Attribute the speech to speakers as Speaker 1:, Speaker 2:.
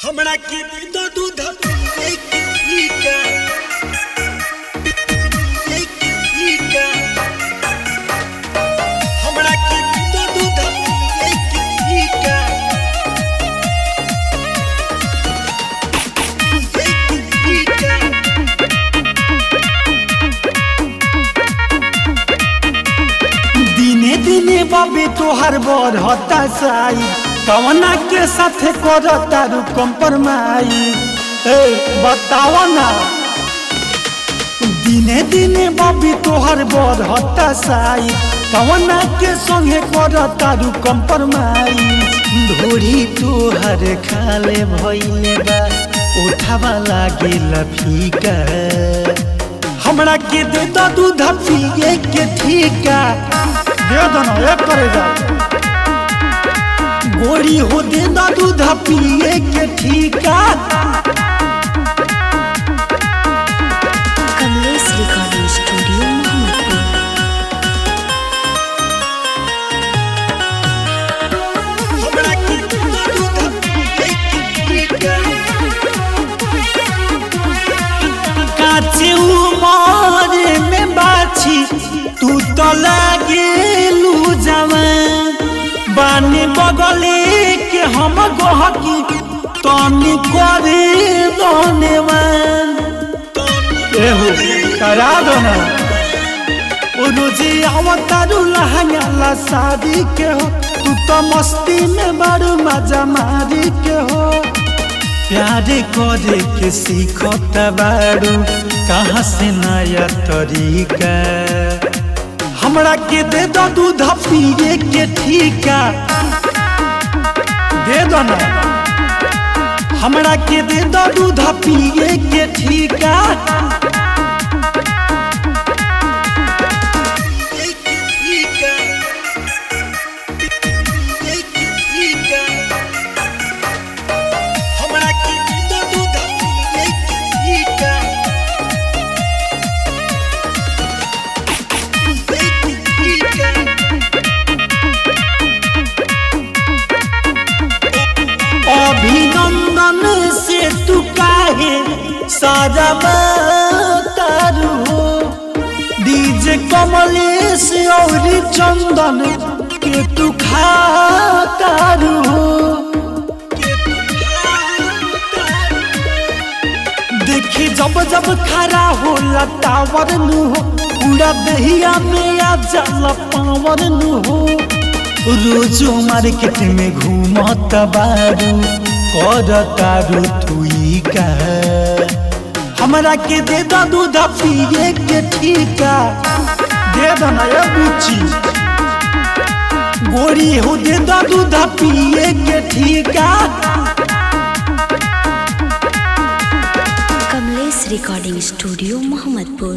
Speaker 1: हमरा के दूध पीका हमरा के दूध पीका
Speaker 2: दिने दिने बाबे तोहर बढ़ता साई कवना के साथ करता रू कंप्रोमाइज बतावा ना। दिने दिने बाबी तोहर बढ़ता साई कवना के संगे करता रू कंप्रोमाइज। धोरी तोहर खाले भइले बा उठावा लागिल फीका हमरा के दे दो दूध पिए के ठीका दे दो ना एक करे जा गोरी हो दे दो दूध पिए के ठीका।
Speaker 3: Kamlesh recording studio Mohammadpur.
Speaker 1: हमरा के दूध पीका
Speaker 2: काचे उमर में बाछी तू तो लागेलू जवान बानी बगले के हम गहकी तनी करे धन्यवान एहो करा दो ना रोजे आवतारू लहंगा शादी के हो तू तो मस्ती में बड़ू मजा मारी के हो प्यार करे के सीखत बारू कहाँ से नया तरीका हमरा के दे दो दूध पिए के ठीका दे दो ना हमरा के दे दो दूध पिए के ठीका।
Speaker 1: हमरा के दूध पीका
Speaker 2: अभिनंदन से तू काहे साजा तारू हो डीजे कमलेश और चंदन के तू खातारू हो देखी जब जब खरा होला टावर नु हो पूरा दहिया में आ जाला पावर नु हो रोजो मार्केट में घूमत बारू करता रू तुई का हमरा के दे दो दूध पिए के ठीका दे दो ना ये बुच्ची गोरी हो दे दो दूध पिए के ठीका।
Speaker 3: Kamlesh recording studio Mohammadpur.